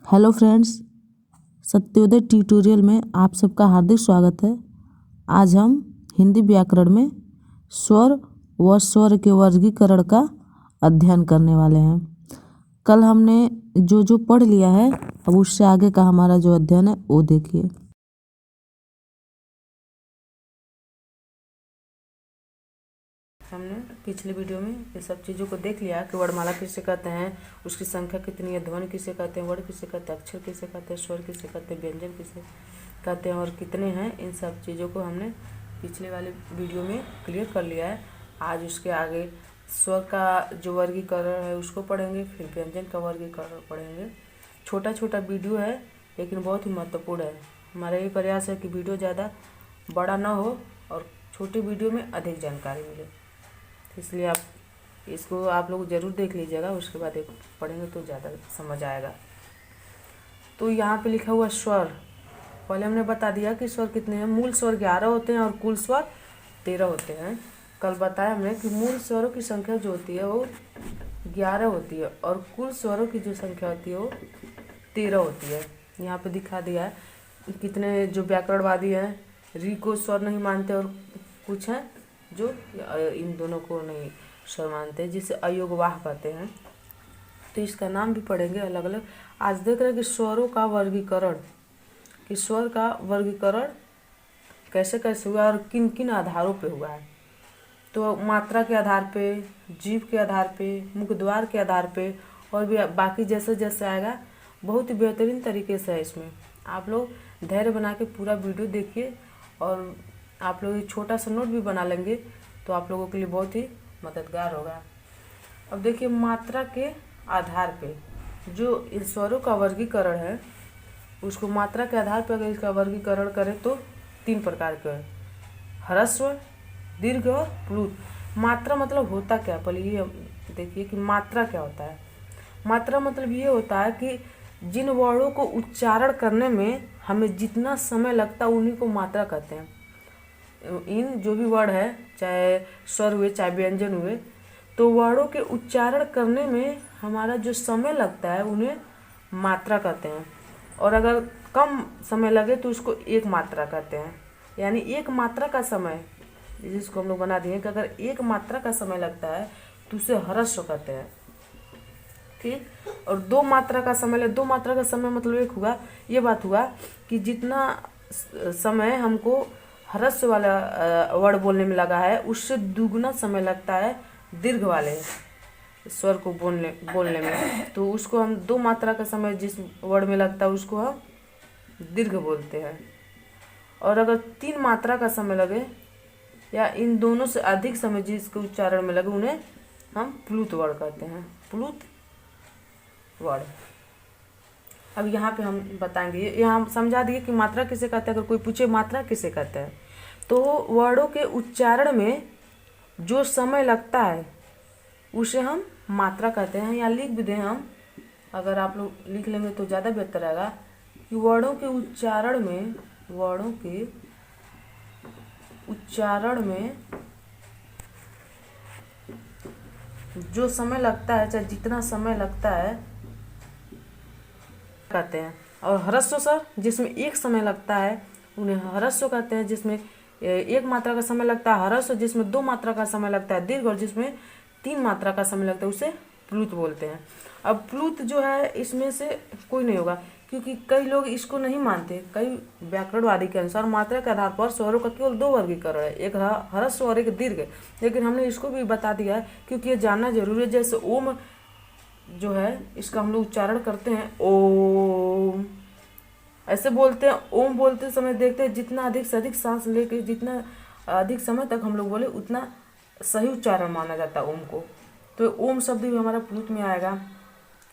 Hello friends, Satyoday tutorial में आप सबका हार्दिक स्वागत है। आज हम हिंदी व्याकरण में स्वर व स्वर के वर्गीकरण का अध्ययन करने वाले हैं। कल हमने जो पढ़ लिया है, अब उससे आगे का हमारा जो अध्ययन है वो देखिए। हमने पिछले वीडियो में ये सब चीज़ों को देख लिया कि वर्णमाला किसे कहते हैं, उसकी संख्या कितनी है, ध्वनि किसे कहते हैं, वर्ण किसे कहते हैं, अक्षर किसे कहते हैं, स्वर किसे कहते हैं, व्यंजन किसे कहते हैं और कितने हैं। इन सब चीज़ों को हमने पिछले वाले वीडियो में क्लियर कर लिया है। आज उसके आगे स्वर का जो वर्गीकरण है उसको पढ़ेंगे, फिर व्यंजन का वर्गीकरण पढ़ेंगे। छोटा छोटा वीडियो है लेकिन बहुत ही महत्वपूर्ण है। हमारा ये प्रयास है कि वीडियो ज़्यादा बड़ा ना हो और छोटे वीडियो में अधिक जानकारी मिले, इसलिए आप लोग ज़रूर देख लीजिएगा। उसके बाद एक पढ़ेंगे तो ज़्यादा समझ आएगा। तो यहाँ पे लिखा हुआ स्वर, पहले हमने बता दिया कि स्वर कितने हैं। मूल स्वर 11 होते हैं और कुल स्वर 13 होते हैं। कल बताया हमने कि मूल स्वरों की संख्या जो होती है वो 11 होती है और कुल स्वरों की जो संख्या होती है वो 13 होती है। यहाँ पे दिखा दिया है कितने जो व्याकरणवादी हैं री को स्वर नहीं मानते और कुछ हैं जो इन दोनों को नहीं स्वर मानते, जिसे अयोगवाह कहते हैं। तो इसका नाम भी पढ़ेंगे अलग अलग। आज देख रहे हैं कि स्वरों का वर्गीकरण, कि स्वर का वर्गीकरण कैसे कैसे हुआ और किन किन आधारों पे हुआ है। तो मात्रा के आधार पे, जीभ के आधार पे, मुख द्वार के आधार पे और भी बाकी जैसे जैसे आएगा। बहुत ही बेहतरीन तरीके से है। इसमें आप लोग धैर्य बना के पूरा वीडियो देखिए और आप लोग छोटा सा नोट भी बना लेंगे तो आप लोगों के लिए बहुत ही मददगार होगा। अब देखिए, मात्रा के आधार पे जो इन स्वरों का वर्गीकरण है उसको मात्रा के आधार पर अगर इसका वर्गीकरण करें तो 3 प्रकार के है, ह्रस्व, दीर्घ और प्लुत। मात्रा मतलब होता क्या, पहले ये देखिए कि मात्रा क्या होता है। मात्रा मतलब ये होता है कि जिन वर्णों को उच्चारण करने में हमें जितना समय लगता है उन्हीं को मात्रा कहते हैं। इन जो भी वर्ण है, चाहे स्वर हुए चाहे व्यंजन हुए, तो वर्णों के उच्चारण करने में हमारा जो समय लगता है उन्हें मात्रा कहते हैं। और अगर कम समय लगे तो उसको एक मात्रा कहते हैं। यानी एक मात्रा का समय, जिसको हम लोग बना दिए कि अगर एक मात्रा का समय लगता है तो उसे ह्रस्व कहते हैं। ठीक। और 2 मात्रा का समय 2 मात्रा का समय मतलब एक हुआ, ये बात हुआ कि जितना समय हमको ह्रस्व वाला वर्ड बोलने में लगा है उससे दुगुना समय लगता है दीर्घ वाले स्वर को बोलने में। तो उसको हम 2 मात्रा का समय जिस वर्ड में लगता है उसको हम दीर्घ बोलते हैं। और अगर 3 मात्रा का समय लगे या इन दोनों से अधिक समय जिसके उच्चारण में लगे उन्हें हम प्लुत वर्ड कहते हैं, प्लुत वर्ड। अब यहाँ पे हम बताएंगे, यहाँ हम समझा दिए कि मात्रा किसे कहते हैं। अगर कोई पूछे मात्रा किसे कहते हैं तो वर्णों के उच्चारण में जो समय लगता है उसे हम मात्रा कहते हैं। या लिख भी दें हम, अगर आप लोग लिख लेंगे तो ज़्यादा बेहतर रहेगा कि वर्णों के उच्चारण में जो समय लगता है, चाहे जितना समय लगता है कहते हैं। और ह्रस्व स्वर जिसमें एक समय लगता है उन्हें ह्रस्व कहते हैं। जिसमें 1 मात्रा का समय लगता है ह्रस्व, जिसमें 2 मात्रा का समय लगता है दीर्घ और जिसमें 3 मात्रा का समय लगता है उसे प्लुत बोलते हैं। अब प्लुत जो है इसमें से कोई नहीं होगा, क्योंकि कई लोग इसको नहीं मानते। कई व्याकरणवादी के अनुसार मात्रा के आधार पर स्वरों का केवल 2 वर्गीकरण है, एक ह्रस्व और एक दीर्घ। लेकिन हमने इसको भी बता दिया है क्योंकि ये जानना जरूरी है। जैसे ओम जो है इसका हम लोग उच्चारण करते हैं ओम, ऐसे बोलते हैं। ओम बोलते समय देखते हैं जितना अधिक से अधिक सांस लेके जितना अधिक समय तक हम लोग बोले उतना सही उच्चारण माना जाता है ओम को। तो ओम शब्द भी हमारा प्लुत में आएगा।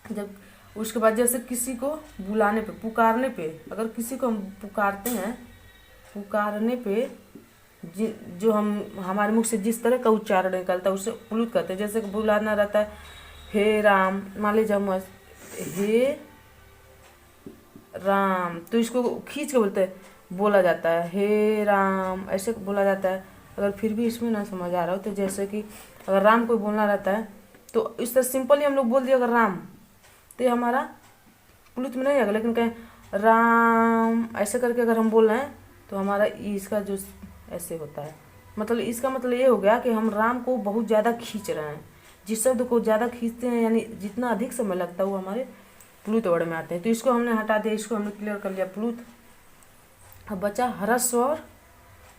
जब उसके बाद जैसे किसी को बुलाने पे, पुकारने पे, अगर किसी को हम पुकारते हैं, पुकारने पे जो हमारे मुख से जिस तरह का उच्चारण निकलता है उसे प्लुत कहते हैं। जैसे बुलाना रहता है हे राम, मान लीजिए हम हे राम, तो इसको खींच के बोलते हैं, बोला जाता है हे राम, ऐसे बोला जाता है। अगर फिर भी इसमें ना समझ आ रहा हो तो जैसे कि अगर राम को बोलना रहता है तो इस तरह सिंपली हम लोग बोल दिए अगर राम, तो ये हमारा प्लुत में नहीं आएगा, लेकिन कहें राम ऐसे करके अगर हम बोल रहे हैं तो हमारा इसका जो ऐसे होता है, मतलब इसका मतलब ये हो गया कि हम राम को बहुत ज़्यादा खींच रहे हैं। जिस शब्द को ज़्यादा खींचते हैं यानी जितना अधिक समय लगता है वो हमारे प्लुत वर्ड में आते हैं। तो इसको हमने हटा दिया, इसको हमने क्लियर कर लिया प्लुत। अब बचा ह्रस्व और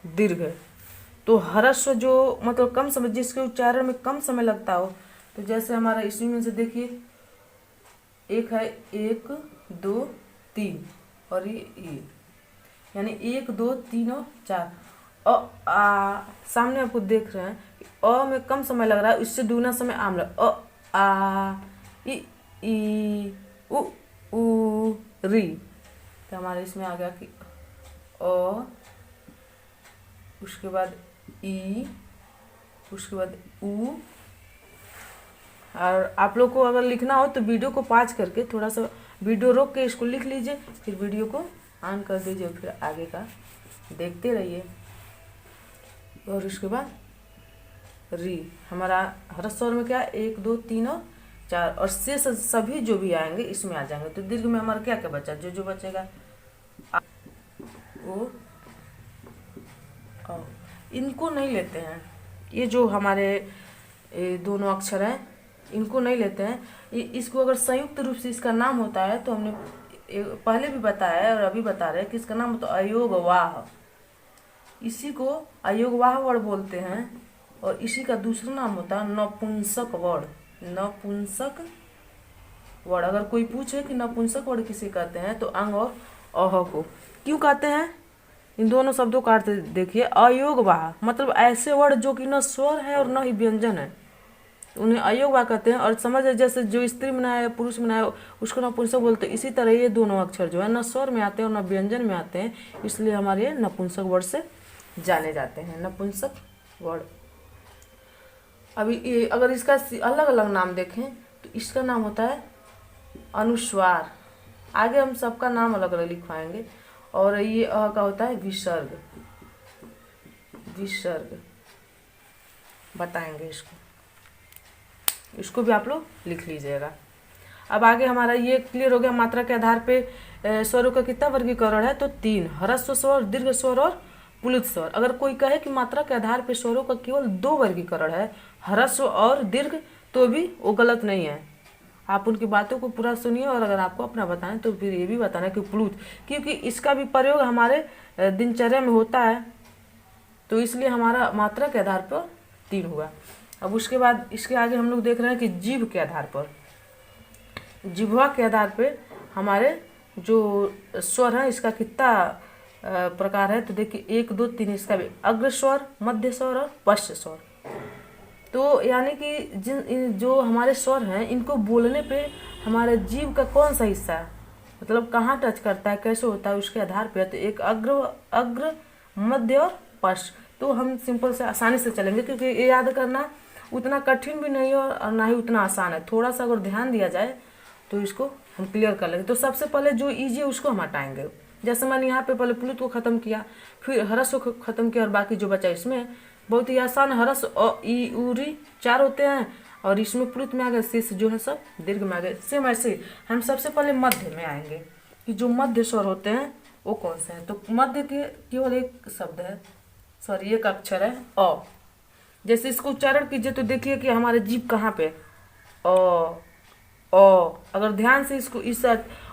दीर्घ। तो ह्रस्व जो मतलब कम समय, जिसके उच्चारण में कम समय लगता हो, तो जैसे हमारा इसी में से देखिए एक है 1 2 3 और ये यानी 1 2 3 और 4। सामने आपको देख रहे हैं कि अ में कम समय लग रहा है, इससे दुगना समय आम लग आ ई उ री। तो हमारे इसमें आ गया कि अ, उसके बाद ई, उसके बाद उ। और आप लोग को अगर लिखना हो तो वीडियो को पॉज करके थोड़ा सा वीडियो रोक के इसको लिख लीजिए, फिर वीडियो को ऑन कर दीजिए, फिर आगे का देखते रहिए। और उसके बाद री हमारा ह्रस्व स्वर में क्या 1 2 3 और 4, और शेष सभी जो भी आएंगे इसमें आ जाएंगे। तो दीर्घ में हमारा क्या क्या बचा, जो बचेगा ओ औ। इनको नहीं लेते हैं, ये जो हमारे दोनों अक्षर हैं इनको नहीं लेते हैं। इसको अगर संयुक्त रूप से इसका नाम होता है तो हमने पहले भी बताया है और अभी बता रहे हैं कि इसका नाम होता है अयोगवाह। इसी को अयोगवाह वर्ड बोलते हैं। और इसी का दूसरा नाम होता है नपुंसक वर्ड। नपुंसक वर्ड अगर कोई पूछे कि नपुंसक वर्ड किसे कहते हैं तो अंग और अह को क्यों कहते हैं, इन दोनों शब्दों का अर्थ देखिए। अयोगवाह मतलब ऐसे वर्ड जो कि न स्वर है और न ही व्यंजन है, उन्हें अयोगवाह कहते हैं। और समझ जैसे जो स्त्री में है पुरुष में है उसको नपुंसक बोलते हैं, इसी तरह ये दोनों अक्षर जो है न स्वर में आते हैं और न व्यंजन में आते हैं, इसलिए हमारे ये नपुंसक वर्ड से जाने जाते हैं, नपुंसक वर्ड। अभी ये अगर इसका अलग अलग नाम देखें तो इसका नाम होता है अनुस्वार। आगे हम सबका नाम अलग अलग लिखवाएंगे। और ये अ का होता है विसर्ग। विसर्ग बताएंगे इसको भी आप लोग लिख लीजिएगा। अब आगे हमारा ये क्लियर हो गया मात्रा के आधार पे स्वरों का कितना वर्गीकरण है, तो 3 ह्रस्व स्वर, दीर्घ स्वर और प्लुत स्वर। अगर कोई कहे कि मात्रा के आधार पे स्वरों का केवल 2 वर्गीकरण है, ह्रस्व और दीर्घ, तो भी वो गलत नहीं है। आप उनकी बातों को पूरा सुनिए और अगर आपको अपना बताएं तो फिर ये भी बताना कि प्लुत, क्योंकि इसका भी प्रयोग हमारे दिनचर्या में होता है, तो इसलिए हमारा मात्रा के आधार पर 3 हुआ। अब उसके बाद इसके आगे हम लोग देख रहे हैं कि जीभ के आधार पर, जिह्वा के आधार पे हमारे जो स्वर है इसका कितना प्रकार है, तो देखिए 1 2 3 इसका भी अग्र स्वर, मध्य स्वर और पश्च स्वर। तो यानी कि जो हमारे स्वर हैं इनको बोलने पे हमारे जीभ का कौन सा हिस्सा है, मतलब कहाँ टच करता है, कैसे होता है, उसके आधार पे तो एक अग्र मध्य और पश्च। तो हम सिंपल से आसानी से चलेंगे, क्योंकि ये याद करना उतना कठिन भी नहीं है और ना ही उतना आसान है। थोड़ा सा अगर ध्यान दिया जाए तो इसको हम क्लियर कर लेंगे। तो सबसे पहले जो ईजी है उसको हम हटाएंगे। जैसे मैंने यहाँ पे पहले प्लुत को खत्म किया, फिर ह्रस्व को खत्म किया और बाकी जो बचा इसमें बहुत ही आसान। ह्रस्व अ ई उ री 4 होते हैं और इसमें प्लुत में आ गए, शेष जो है सब दीर्घ में आ गए। सेम ऐसे हम सबसे पहले मध्य में आएंगे कि जो मध्य स्वर होते हैं वो कौन से हैं। तो मध्य के केवल एक शब्द है, सॉरी एक अक्षर है अ। जैसे इसको उच्चारण कीजिए तो देखिए कि हमारे जीभ कहाँ पे अ। अगर ध्यान से इसको इस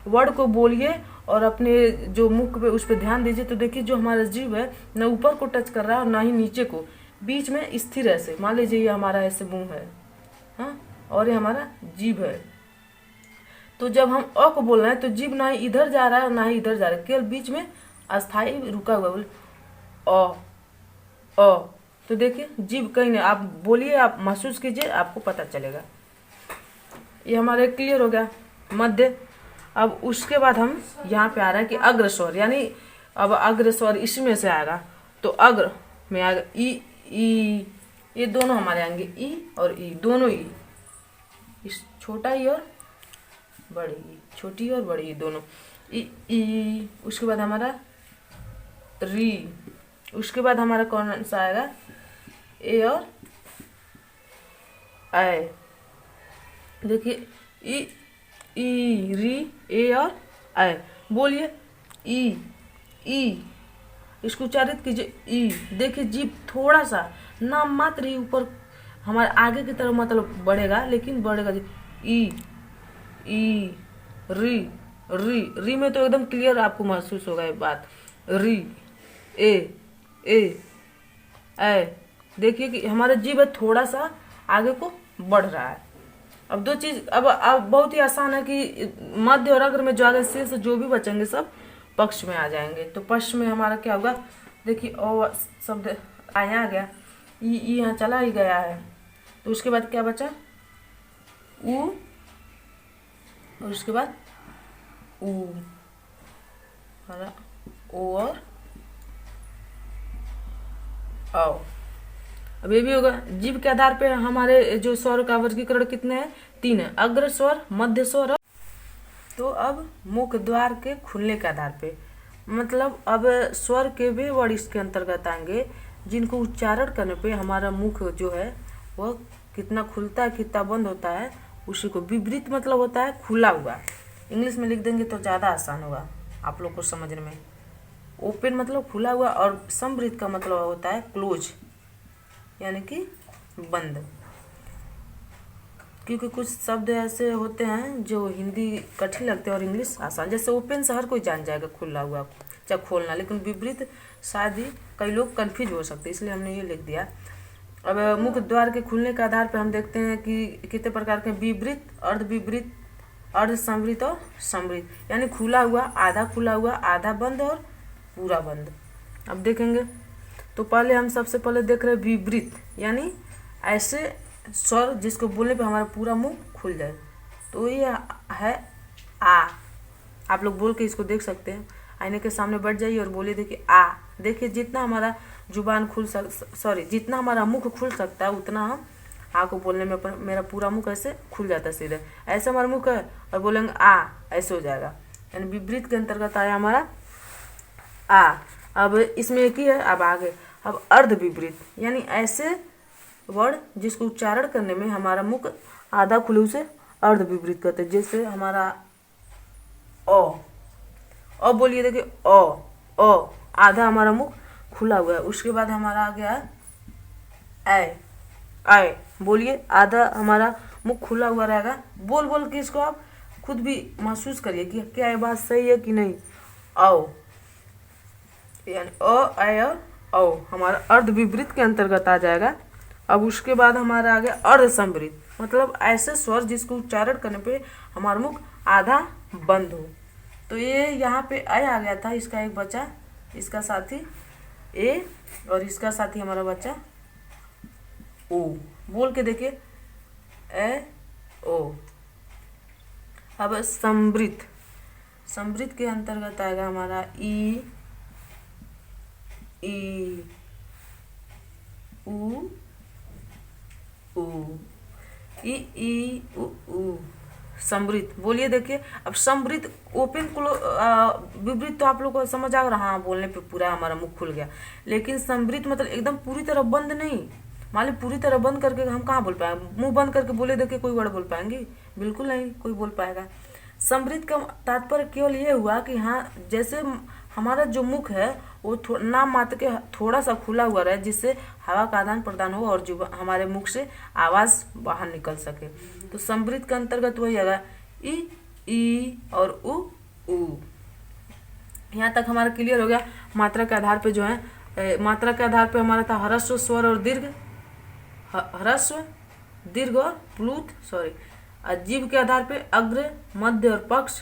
वर्ड को बोलिए और अपने जो मुख पे उस पर ध्यान दीजिए तो देखिए जो हमारा जीभ है न ऊपर को टच कर रहा है और ना ही नीचे को, बीच में स्थिर ऐसे। मान लीजिए ये हमारा ऐसे मुंह है, हाँ, और ये हमारा जीभ है। तो जब हम अ को बोल रहे हैं तो जीभ ना ही इधर जा रहा है और ना ही इधर जा रहा है, केवल बीच में अस्थायी रुका हुआ बोले अ। तो देखिए जीभ कहीं नहीं, आप बोलिए, आप महसूस कीजिए, आपको पता चलेगा। ये हमारे क्लियर हो गया मध्य। अब उसके बाद हम यहाँ पे आ रहा है कि अग्र स्वर, यानी अब अग्र स्वर इसमें से आएगा। तो अग्र में आएगा ई, ये दोनों हमारे आएंगे ई और ई, दोनों ई, इस छोटा ई और बड़ी ई, छोटी और बड़ी ई दोनों ई। उसके बाद हमारा री, उसके बाद हमारा कौन सा आएगा ए और ए। देखिए ई, री, ए और ऐ। बोलिए ई, ई, इसको उच्चारित कीजिए ई। देखिए जीभ थोड़ा सा नाम मात्र ही ऊपर हमारे आगे की तरफ मतलब बढ़ेगा, लेकिन बढ़ेगा ई, ई, री, री, री में तो एकदम क्लियर आपको महसूस होगा ये बात। री, ए, ऐ। देखिए कि हमारा जीभ थोड़ा सा आगे को बढ़ रहा है। अब दो चीज अब बहुत ही आसान है कि मध्य और अग्र में जो आगे शेष जो भी बचेंगे सब पक्ष में आ जाएंगे। तो पक्ष में हमारा क्या होगा, देखिए ओ शब्द आया आ गया, ई यहाँ चला ही गया है। तो उसके बाद क्या बचा, ऊ, और उसके बाद ऊ, हमारा ओ और औ। अब ये भी होगा, जीभ के आधार पे हमारे जो स्वर का वर्गीकरण कितने हैं, 3 है, अग्र स्वर, मध्य स्वर। तो अब मुख द्वार के खुलने के आधार पे मतलब अब स्वर के वे वर्ड इसके अंतर्गत आएंगे जिनको उच्चारण करने पे हमारा मुख जो है वह कितना खुलता है कितना बंद होता है, उसी को विवृत मतलब होता है खुला हुआ। इंग्लिश में लिख देंगे तो ज़्यादा आसान होगा आप लोग को समझने में। ओपन मतलब खुला हुआ और समवृत का मतलब होता है क्लोज यानी कि बंद। क्योंकि कुछ शब्द ऐसे होते हैं जो हिंदी कठिन लगते हैं और इंग्लिश आसान, जैसे ओपन से हर कोई जान जाएगा खुला हुआ चाहे खोलना, लेकिन विपरीत शायद ही कई लोग कन्फ्यूज हो सकते हैं, इसलिए हमने ये लिख दिया। अब मुख द्वार के खुलने के आधार पर हम देखते हैं कि कितने प्रकार के विवृत, अर्धविवृत, अर्ध संवृत और समृत, यानी खुला हुआ, आधा खुला हुआ, आधा बंद और पूरा बंद। अब देखेंगे तो पहले हम सबसे पहले देख रहे हैं विवृत, यानी ऐसे स्वर जिसको बोलने पे हमारा पूरा मुंह खुल जाए। तो ये है आ। आप लोग बोल के इसको देख सकते हैं, आईने के सामने बैठ जाइए और बोलिए, देखिए आ। देखिए जितना हमारा जुबान जितना हमारा मुख खुल सकता है उतना हम आ को बोलने में मेरा पूरा मुख ऐसे खुल जाता है सीधे। ऐसे हमारा मुख है और बोलेंगे आ, ऐसे हो जाएगा, यानी विपरीत के अंतर्गत आया हमारा आ। अब इसमें एक ही है, अब आगे अब अर्ध विपरीत, यानी ऐसे वर्ड जिसको उच्चारण करने में हमारा मुख आधा खुले उसे अर्ध विपरीत कहते हैं। जैसे हमारा ओ बोलिए, देखिए ओ आधा हमारा मुख खुला हुआ है। उसके बाद हमारा आ गया ऐ बोलिए, आधा हमारा मुख खुला हुआ रहेगा। बोल के इसको आप खुद भी महसूस करिए कि क्या ये बात सही है कि नहीं। औ यानी ऐ और औ हमारा अर्ध विपरीत के अंतर्गत आ जाएगा। अब उसके बाद हमारा आ गया अर्ध संवृत, मतलब ऐसे स्वर जिसको उच्चारण करने पे हमारा मुख आधा बंद हो। तो ये यहाँ पे ऐ आ गया था, इसका एक बच्चा, इसका साथी ए और इसका साथी हमारा बच्चा ओ। बोल के देखिए ए ओ। अब संवृत, संवृत के अंतर्गत आएगा हमारा ई ऊ ई ऊ। समृत बोलिए, देखिए अब समृत ओपन विपरीत तो आप लोग को समझ आ रहा, हाँ बोलने पे पूरा हमारा मुख खुल गया। लेकिन समृत मतलब एकदम पूरी तरह बंद नहीं। मान ली पूरी तरह बंद करके हम कहाँ बोल पाएंगे, मुंह बंद करके बोले देखिए कोई वर्ड बोल पाएंगे, बिल्कुल नहीं कोई बोल पाएगा। समृत का तात्पर्य केवल ये हुआ कि हाँ जैसे हमारा जो मुख है वो नाम मात्र के थोड़ा सा खुला हुआ रहे, जिससे हवा का आदान प्रदान हो और जो हमारे मुख से आवाज़ बाहर निकल सके। तो समृत के अंतर्गत वही आएगा ई और ऊ। यहाँ तक हमारा क्लियर हो गया। मात्रा के आधार पे जो है, मात्रा के आधार पे हमारा था ह्रस्व, स्वर और दीर्घ, ह्रस्व, दीर्घ और प्लूत जीभ के आधार पे अग्र, मध्य और पक्ष,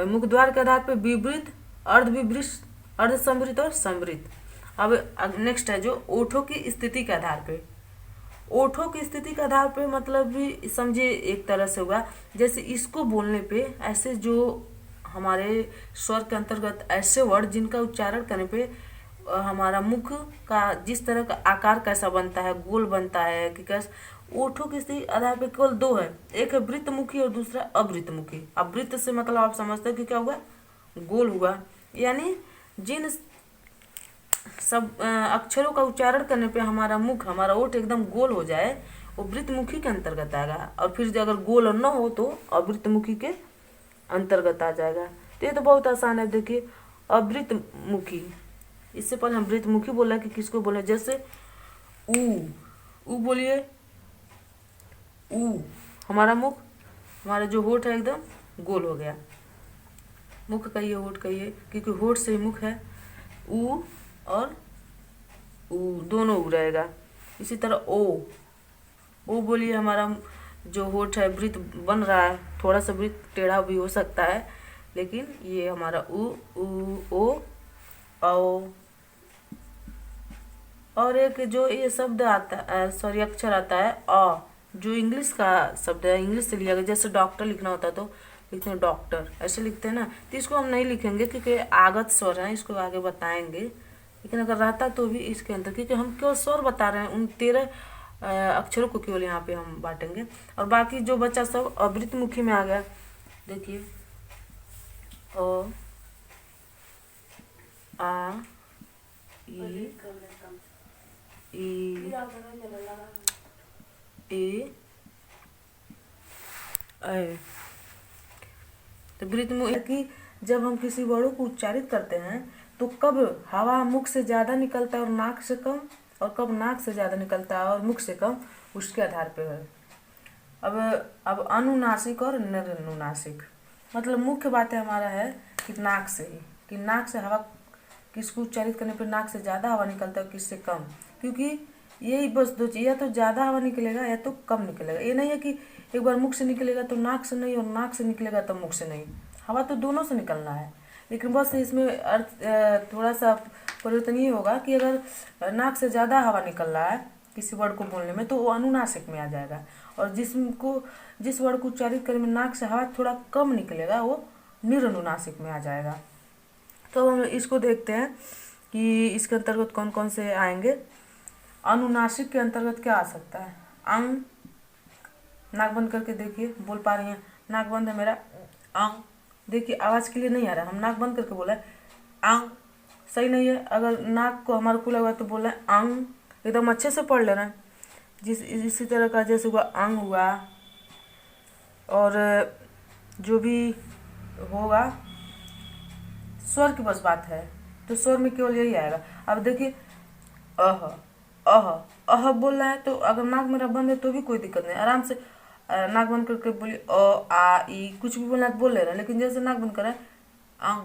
मुख द्वार के आधार पे विवृत, अर्धविवृत, अर्ध संवृत और समृत। अब नेक्स्ट है जो ओठों की स्थिति के आधार पे। ओठों की स्थिति के आधार पे मतलब भी समझिए एक तरह से होगा, जैसे इसको बोलने पे ऐसे जो हमारे स्वर के अंतर्गत ऐसे वर्ड जिनका उच्चारण करने पे हमारा मुख का जिस तरह का आकार कैसा बनता है, गोल बनता है कि कैसे, ओठों की स्थिति आधार पे केवल दो है, एक है वृत्तमुखी और दूसरा अवृत्तमुखी। अब वृत्त से मतलब आप समझते हैं कि क्या हुआ, गोल हुआ, यानी जिन सब अक्षरों का उच्चारण करने पे हमारा मुख, हमारा ओठ एकदम गोल हो जाए वो वृत्तमुखी के अंतर्गत आएगा। और फिर अगर गोल न हो तो अवृत्तमुखी के अंतर्गत आ जाएगा। तो ये तो बहुत आसान है। देखिए अवृतमुखी, इससे पहले हम वृत्तमुखी बोला कि किसको बोला, जैसे ऊ बोलिए, ऊ हमारा मुख, हमारा जो होठ है एकदम गोल हो गया। मुख कहिए, होठ कहिए, क्योंकि होठ से ही मुख है। ऊ और ऊ दोनों ऊ रहेगा। इसी तरह ओ बोलिए, हमारा जो होठ है वृत्त बन रहा है, थोड़ा सा वृत्त टेढ़ा भी हो सकता है, लेकिन ये हमारा ओ औ। और एक जो ये शब्द आता है, सॉरी अक्षर आता है अ, जो इंग्लिश का शब्द है, इंग्लिश से लिया गया। जैसे डॉक्टर लिखना होता है तो लिखते हैं डॉक्टर, ऐसे लिखते हैं ना। तो इसको हम नहीं लिखेंगे क्योंकि आगत स्वर है, इसको आगे बताएंगे। लेकिन अगर रहता तो भी इसके अंदर, क्योंकि हम केवल स्वर बता रहे हैं, उन 13 अक्षरों को केवल यहाँ पे हम बांटेंगे। और बाकी जो बच्चा सब अवृतमुखी में आ गया, देखिए अ आ ई ए ऐ। तो वृत्तमुखी कि जब हम किसी वर्णों को उच्चारित करते हैं तो कब हवा मुख से ज़्यादा निकलता है और नाक से कम, और कब नाक से ज़्यादा निकलता है और मुख से कम, उसके आधार पर है। अब अनुनासिक और निर्नुनासिक, मतलब मुख्य बात है हमारा है कि नाक से ही, कि नाक से हवा किसको उच्चारित करने पर नाक से ज़्यादा हवा निकलता है, किससे कम। क्योंकि यही बस दो चीज़, या तो ज़्यादा हवा निकलेगा या तो कम निकलेगा। ये नहीं है कि एक बार मुख से निकलेगा तो नाक से नहीं, और नाक से निकलेगा तो मुख से नहीं। हवा तो दोनों से निकलना है, लेकिन बस इसमें अर्थ थोड़ा सा परिवर्तन ये होगा कि अगर नाक से ज़्यादा हवा निकल रहा है किसी वर्ड को बोलने में तो वो अनुनासिक में आ जाएगा, और जिस वर्ड को उच्चारित करने में नाक से हवा थोड़ा कम निकलेगा वो निरनुनासिक में आ जाएगा। तो हम इसको देखते हैं कि इसके अंतर्गत कौन कौन से आएंगे। अनुनासिक के अंतर्गत क्या आ सकता है, अंग, नाक बंद करके देखिए, बोल पा रही हैं, नाक बंद है मेरा, अंग। देखिए आवाज़ के लिए नहीं आ रहा, हम नाक बंद करके बोला है अंग, सही नहीं है। अगर नाक को हमारा खुला हुआ तो बोला है अंग, एकदम अच्छे से पढ़ लेना। इसी तरह का जैसे हुआ अंग हुआ, और जो भी होगा स्वर की बस बात है, तो स्वर में केवल यही आएगा। अब देखिए अह अह अह बोल रहा है, तो अगर नाक मेरा बंद है तो भी कोई दिक्कत नहीं, आराम से नाक बंद करके बोलिए अ आ ई, कुछ भी बोलना है तो बोल ले रहा है। लेकिन जैसे नाक बंद कर रहा है अंग,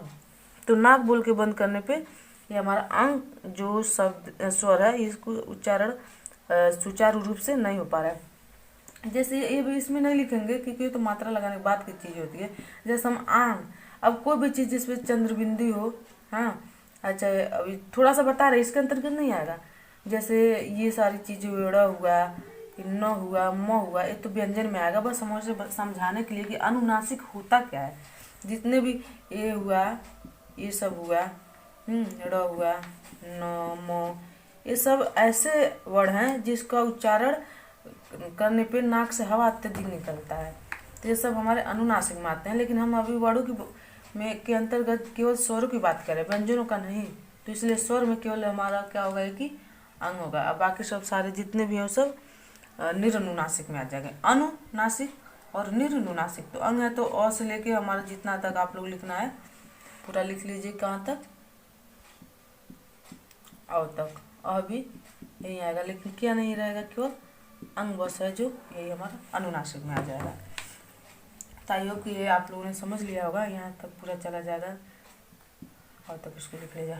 तो नाक बोल के बंद करने पे ये हमारा अंग जो शब्द स्वर है इसको उच्चारण सुचारू रूप से नहीं हो पा रहा है। जैसे ये भी इसमें नहीं लिखेंगे क्योंकि ये तो मात्रा लगाने के बाद की चीज़ होती है। जैसे हम आंग, अब कोई भी चीज़ जिसमें चंद्रबिंदी हो, हाँ अच्छा अभी थोड़ा सा बता रहे, इसके अंतर्गत नहीं आएगा। जैसे ये सारी चीज़ें ड़ हुआ, न हुआ, म हुआ, ये तो व्यंजन में आएगा। बस हम उसे समझाने के लिए कि अनुनासिक होता क्या है। जितने भी ए हुआ, ये सब हुआ, ड़ हुआ, न, म, ये सब ऐसे वर्ड हैं जिसका उच्चारण करने पे नाक से हवा अत्यधिक निकलता है, तो ये सब हमारे अनुनासिक में आते हैं। लेकिन हम अभी वर्डों की के अंतर्गत केवल स्वरों की बात करें, व्यंजनों का नहीं, तो इसलिए स्वर में केवल हमारा क्या होगा कि अंग होगा। अब बाकी सब सारे जितने भी हैं सब निरनुनासिक में आ जाएंगे। अनुनासिक और निरनुनासिक, तो अंग है तो अ से लेके हमारा जितना तक आप लोग लिखना है पूरा लिख लीजिए, कहाँ तक, अ तक। अ भी यही आएगा, लेकिन क्या नहीं रहेगा, केवल अंग बस है जो यही हमारा अनुनासिक में आ जाएगा। ताइयों कि ये आप लोगों ने समझ लिया होगा, यहाँ तक पूरा चला जाएगा और तक इसको लिख लीजिए।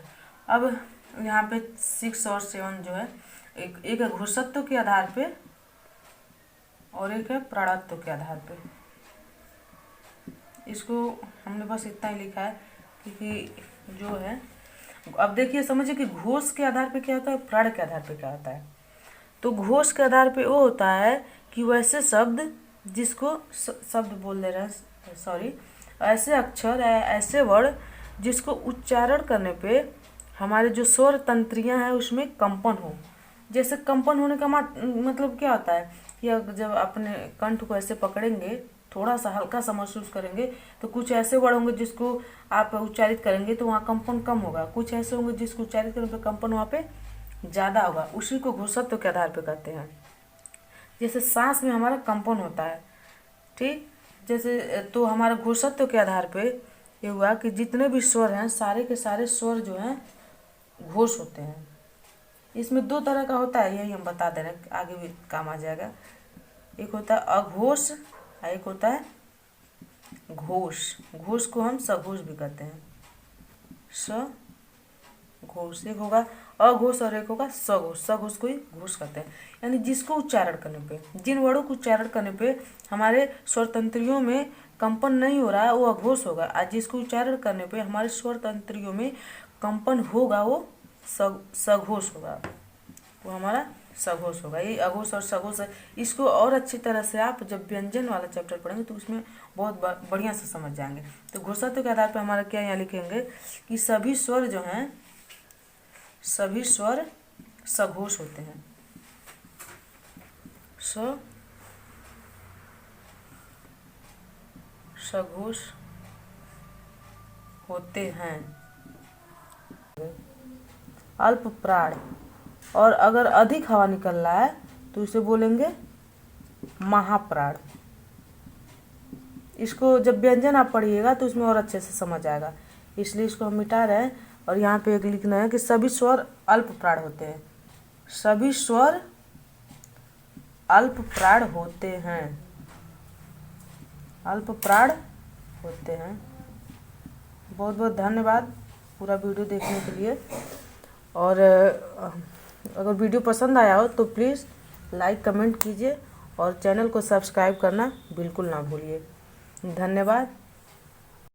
अब यहाँ पे 6 और 7 जो है, एक है घोषत्व के आधार पे और एक है प्राणत्व के आधार पे। इसको हमने बस इतना ही लिखा है क्योंकि जो है, अब देखिए समझिए कि घोष के आधार पे क्या होता है, प्राण के आधार पे क्या होता है। तो घोष के आधार पे वो होता है कि वैसे शब्द जिसको शब्द बोल दे रहे हैं, सॉरी, ऐसे अक्षर ऐसे वर्ड जिसको उच्चारण करने पे हमारे जो स्वर तंत्रियां हैं उसमें कंपन हो। जैसे कंपन होने का मतलब क्या होता है कि जब अपने कंठ को ऐसे पकड़ेंगे, थोड़ा सा हल्का सा महसूस करेंगे, तो कुछ ऐसे वर्ड होंगे जिसको आप उच्चारित करेंगे तो वहाँ कंपन कम होगा, कुछ ऐसे होंगे जिसको उच्चारित करने पर कंपन वहाँ पे ज़्यादा होगा। उसी को घोषत्व के आधार पे कहते हैं। जैसे सांस में हमारा कंपन होता है, ठीक, जैसे तो हमारा घोषत्व के आधार पे ये हुआ कि जितने भी स्वर हैं सारे के सारे स्वर जो हैं घोष होते हैं। इसमें दो तरह का होता है, यही हम बता दे रहे हैं, आगे भी काम आ जाएगा। एक होता है अघोष और एक होता है घोष। घोष को हम सघोष भी कहते हैं, सघोष। एक होगा अघोष और एक होगा सघोष। सघोष को ही घोष कहते हैं। यानी जिसको उच्चारण करने पे, जिन वर्णों को उच्चारण करने पे हमारे स्वर तंत्रियों में कंपन नहीं हो रहा है वो अघोष होगा, और जिसको उच्चारण करने पे हमारे स्वर तंत्रियों में कंपन होगा वो सघोष होगा, वो हमारा सघोष होगा। ये अघोष और सघोष है। इसको और अच्छी तरह से आप जब व्यंजन वाला चैप्टर पढ़ेंगे तो उसमें बहुत बढ़िया से समझ जाएंगे। तो घोषत्व के आधार पर हमारा क्या यहाँ लिखेंगे कि सभी स्वर जो हैं, सभी स्वर सघोष होते हैं, सघोष होते हैं। अल्प प्राण, और अगर अधिक हवा निकल रहा है तो इसे बोलेंगे महाप्राण। इसको जब व्यंजन आप पढ़िएगा तो इसमें और अच्छे से समझ आएगा, इसलिए इसको हम मिटा रहे हैं। और यहाँ पे एक लिखना है कि सभी स्वर अल्प प्राण होते हैं, सभी स्वर अल्प प्राण होते हैं, अल्प प्राण होते हैं। बहुत बहुत धन्यवाद पूरा वीडियो देखने के लिए। और अगर वीडियो पसंद आया हो तो प्लीज़ लाइक कमेंट कीजिए और चैनल को सब्सक्राइब करना बिल्कुल ना भूलिए। धन्यवाद।